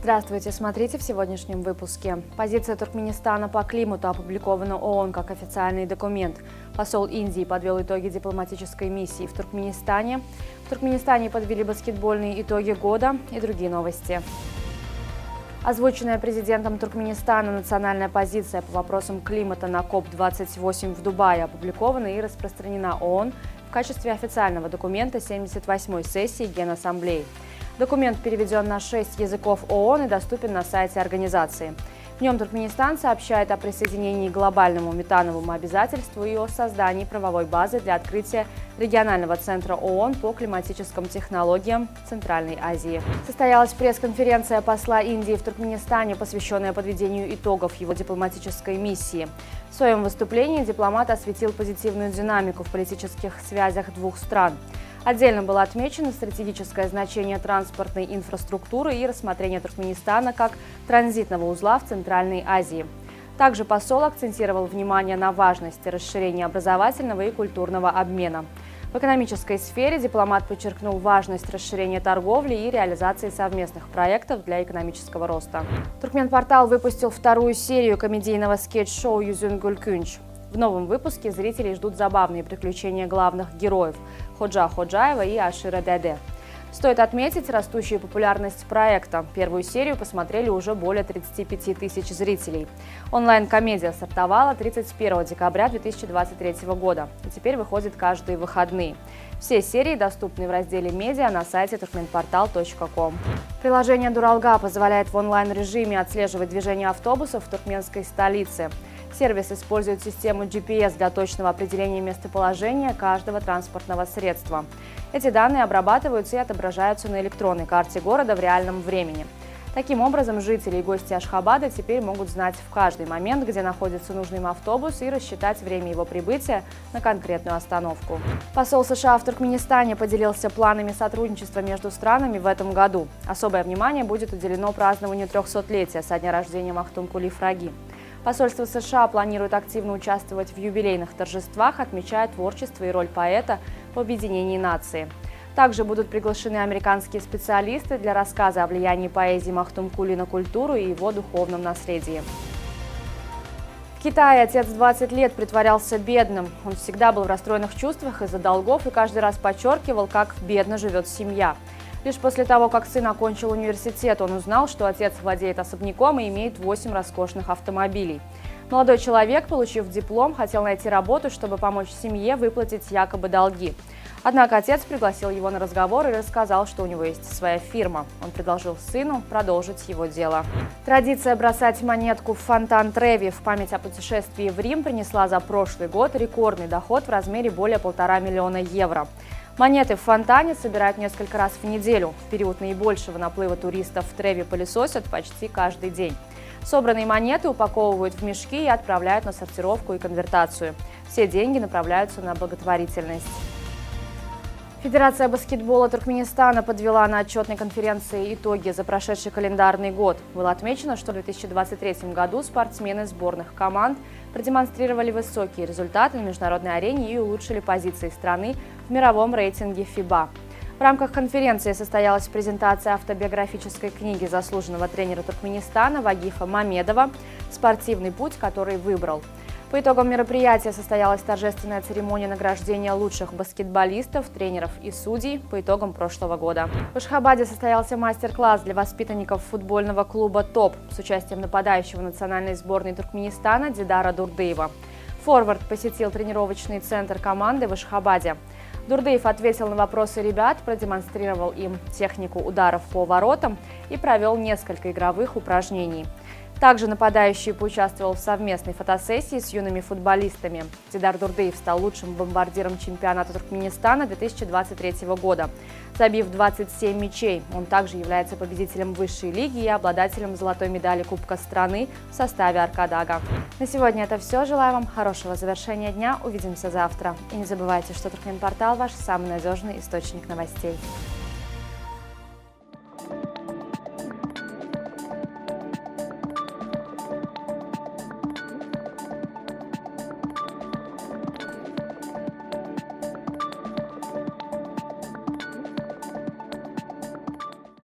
Здравствуйте, смотрите в сегодняшнем выпуске. Позиция Туркменистана по климату опубликована ООН как официальный документ. Посол Индии подвел итоги дипломатической миссии в Туркменистане. В Туркменистане подвели баскетбольные итоги года и другие новости. Озвученная президентом Туркменистана национальная позиция по вопросам климата на КОП-28 в Дубае опубликована и распространена ООН в качестве официального документа 78-й сессии Генассамблеи. Документ переведен на 6 языков ООН и доступен на сайте организации. В нем Туркменистан сообщает о присоединении к глобальному метановому обязательству и о создании правовой базы для открытия регионального центра ООН по климатическим технологиям в Центральной Азии. Состоялась пресс-конференция посла Индии в Туркменистане, посвященная подведению итогов его дипломатической миссии. В своем выступлении дипломат осветил позитивную динамику в политических связях двух стран. Отдельно было отмечено стратегическое значение транспортной инфраструктуры и рассмотрение Туркменистана как транзитного узла в Центральной Азии. Также посол акцентировал внимание на важности расширения образовательного и культурного обмена. В экономической сфере дипломат подчеркнул важность расширения торговли и реализации совместных проектов для экономического роста. Туркменпортал выпустил вторую серию комедийного скетч-шоу «Юзюн Гулькунч». В новом выпуске зрителей ждут забавные приключения главных героев Ходжа Ходжаева и Ашира Деде. Стоит отметить растущую популярность проекта. Первую серию посмотрели уже более 35 тысяч зрителей. Онлайн-комедия стартовала 31 декабря 2023 года и теперь выходит каждые выходные. Все серии доступны в разделе «Медиа» на сайте turkmenportal.com. Приложение «Дуралга» позволяет в онлайн-режиме отслеживать движение автобусов в туркменской столице. Сервис использует систему GPS для точного определения местоположения каждого транспортного средства. Эти данные обрабатываются и отображаются на электронной карте города в реальном времени. Таким образом, жители и гости Ашхабада теперь могут знать в каждый момент, где находится нужный им автобус, и рассчитать время его прибытия на конкретную остановку. Посол США в Туркменистане поделился планами сотрудничества между странами в этом году. Особое внимание будет уделено празднованию 300-летия со дня рождения Махтум Кули Фраги. Посольство США планирует активно участвовать в юбилейных торжествах, отмечая творчество и роль поэта в объединении нации. Также будут приглашены американские специалисты для рассказа о влиянии поэзии Махтум Кули на культуру и его духовном наследии. В Китае отец 20 лет притворялся бедным. Он всегда был в расстроенных чувствах из-за долгов и каждый раз подчеркивал, как бедно живет семья. Лишь после того, как сын окончил университет, он узнал, что отец владеет особняком и имеет 8 роскошных автомобилей. Молодой человек, получив диплом, хотел найти работу, чтобы помочь семье выплатить якобы долги. Однако отец пригласил его на разговор и рассказал, что у него есть своя фирма. Он предложил сыну продолжить его дело. Традиция бросать монетку в фонтан Треви в память о путешествии в Рим принесла за прошлый год рекордный доход в размере более 1,5 миллиона евро. Монеты в фонтане собирают несколько раз в неделю. В период наибольшего наплыва туристов в Треви пылесосят почти каждый день. Собранные монеты упаковывают в мешки и отправляют на сортировку и конвертацию. Все деньги направляются на благотворительность. Федерация баскетбола Туркменистана подвела на отчетной конференции итоги за прошедший календарный год. Было отмечено, что в 2023 году спортсмены сборных команд продемонстрировали высокие результаты на международной арене и улучшили позиции страны в мировом рейтинге FIBA. В рамках конференции состоялась презентация автобиографической книги заслуженного тренера Туркменистана Вагифа Мамедова «Спортивный путь, который выбрал». По итогам мероприятия состоялась торжественная церемония награждения лучших баскетболистов, тренеров и судей по итогам прошлого года. В Ашхабаде состоялся мастер-класс для воспитанников футбольного клуба «ТОП» с участием нападающего национальной сборной Туркменистана Дидара Дурдыева. Форвард посетил тренировочный центр команды в Ашхабаде. Дурдыев ответил на вопросы ребят, продемонстрировал им технику ударов по воротам и провел несколько игровых упражнений. Также нападающий поучаствовал в совместной фотосессии с юными футболистами. Дидар Дурдыев стал лучшим бомбардиром чемпионата Туркменистана 2023 года, забив 27 мячей. Он также является победителем высшей лиги и обладателем золотой медали Кубка страны в составе Аркадага. На сегодня это все. Желаю вам хорошего завершения дня. Увидимся завтра. И не забывайте, что Туркменпортал – ваш самый надежный источник новостей.